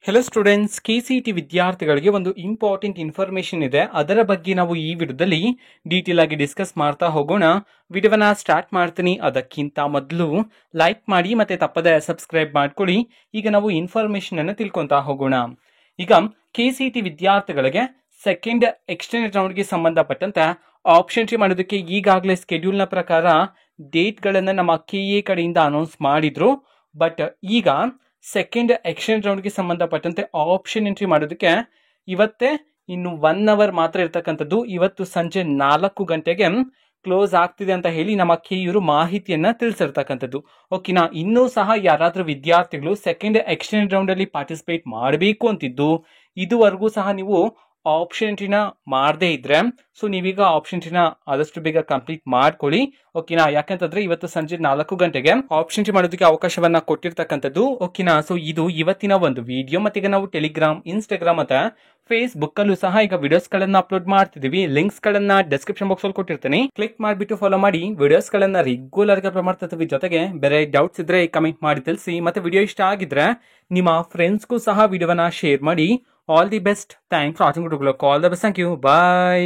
Hello students, ಕೆಸಿಟಿ ವಿದ್ಯಾರ್ಥಿಗಳಿಗೆ ಒಂದು important information ಇದೆ. ಅದರ ಬಗ್ಗೆ ನಾವು ಈ ವಿಡಿಯೋದಲ್ಲಿ ಡೀಟೇಲ್ ಆಗಿ ಡಿಸ್ಕಸ್ ಮಾಡ್ತಾ ಹೋಗೋಣ. ವಿಡಿಯೋವನ್ನ ಸ್ಟಾರ್ಟ್ ಮಾಡ್ತೀನಿ. ಅದಕ್ಕಿಂತ ಮೊದಲು ಲೈಕ್ ಮಾಡಿ ಮತ್ತೆ ತಪ್ಪದೆ ಸಬ್ಸ್ಕ್ರೈಬ್ ಮಾಡ್ಕೊಳ್ಳಿ. ಈಗ ನಾವು ಇನ್ಫಾರ್ಮೇಶನ್ ಅನ್ನು ತಿಳ್ಕೊಂತಾ ಹೋಗೋಣ. ಈಗ ಕೆಸಿಟಿ ವಿದ್ಯಾರ್ಥಿಗಳಿಗೆ ಸೆಕೆಂಡ್ ಎಕ್ಸ್ಟೆಂಡೆಡ್ ರೌಂಡ್ಗೆ ಸಂಬಂಧಪಟ್ಟಂತೆ ಆಪ್ಷನ್ ಎಂಟ್ರಿ ಮಾಡೋದಕ್ಕೆ ಈಗಾಗಲೇ ಸ್ಕೆಡ್ಯೂಲ್ನ ಪ್ರಕಾರ ಡೇಟ್ಗಳನ್ನು ನಮ್ಮ ಕೆಎ ಕಡೆಯಿಂದ ಅನೌನ್ಸ್ ಮಾಡಿದ್ರು. ಬಟ್ ಈಗ ಸೆಕೆಂಡ್ ಎಕ್ಸ್ಟೆಂಡ್ ರೌಂಡ್ಗೆ ಸಂಬಂಧಪಟ್ಟಂತೆ ಆಪ್ಷನ್ ಎಂಟ್ರಿ ಮಾಡೋದಕ್ಕೆ ಇವತ್ತೇ ಇನ್ನು 1 ಅವರ್ ಮಾತ್ರ ಇರ್ತಕ್ಕಂಥದ್ದು. ಇವತ್ತು ಸಂಜೆ 4 ಗಂಟೆಗೆ ಕ್ಲೋಸ್ ಆಗ್ತಿದೆ ಅಂತ ಹೇಳಿ ನಮ್ಮ ಕೆಇವರು ಮಾಹಿತಿಯನ್ನ ತಿಳಿಸಿರ್ತಕ್ಕಂಥದ್ದು. ಓಕೆನಾ, ಇನ್ನೂ ಸಹ ಯಾರಾದ್ರೂ ವಿದ್ಯಾರ್ಥಿಗಳು ಸೆಕೆಂಡ್ ಎಕ್ಸ್ಟೆಂಡ್ ರೌಂಡ್ ಅಲ್ಲಿ ಪಾರ್ಟಿಸಿಪೇಟ್ ಮಾಡಬೇಕು ಅಂತಿದ್ದು ಇದುವರೆಗೂ ಸಹ ನೀವು ಆಪ್ಷನ್ ಎಂಟ್ರಿನ ಮಾಡದೇ ಇದ್ರೆ ಸೊ ನೀವೀಗ ಆಪ್ಷನ್ ಎಂಟ್ರಿನ ಆದಷ್ಟು ಬೇಗ ಕಂಪ್ಲೀಟ್ ಮಾಡ್ಕೊಳ್ಳಿ. ಓಕೆನಾ, ಯಾಕಂತಂದ್ರೆ ಇವತ್ತು ಸಂಜೆ 4 ಗಂಟೆಗೆ ಆಪ್ಷನ್ ಎಂಟ್ರಿ ಮಾಡೋದಕ್ಕೆ ಅವಕಾಶವನ್ನ ಕೊಟ್ಟಿರ್ತಕ್ಕಂಥದ್ದು. ಓಕೆನಾ, ಸೊ ಇದು ಇವತ್ತಿನ ಒಂದು ವಿಡಿಯೋ. ಮತ್ತೆ ಈಗ ನಾವು ಟೆಲಿಗ್ರಾಮ್, ಇನ್ಸ್ಟಾಗ್ರಾಮ್ ಮತ್ತೆ ಫೇಸ್ಬುಕ್ ಅಲ್ಲೂ ಸಹ ಈಗ ವಿಡಿಯೋಸ್ ಗಳನ್ನ ಅಪ್ಲೋಡ್ ಮಾಡ್ತಿದೀವಿ. ಲಿಂಕ್ಸ್ ಗಳನ್ನ ಡಿಸ್ಕ್ರಿಪ್ಷನ್ ಬಾಕ್ಸ್ ಅಲ್ಲಿ ಕೊಟ್ಟಿರ್ತೀನಿ, ಕ್ಲಿಕ್ ಮಾಡಿಬಿಟ್ಟು ಫಾಲೋ ಮಾಡಿ. ವಿಡಿಯೋಸ್ ಗಳನ್ನ ರೆಗ್ಯುಲರ್ ಆಗಿ ಅಪ್ಲೋಡ್ ಮಾಡ್ತಿರ್ತೀವಿ. ಜೊತೆಗೆ ಬೇರೆ ಡೌಟ್ಸ್ ಇದ್ರೆ ಕಮೆಂಟ್ ಮಾಡಿ ತಿಳಿಸಿ. ಮತ್ತೆ ವಿಡಿಯೋ ಇಷ್ಟ ಆಗಿದ್ರೆ ನಿಮ್ಮ ಫ್ರೆಂಡ್ಸ್ಗೂ ಸಹ ವಿಡಿಯೋವನ್ನ ಶೇರ್ ಮಾಡಿ. All the best. Thanks for watching. All the best. Thank you. Bye.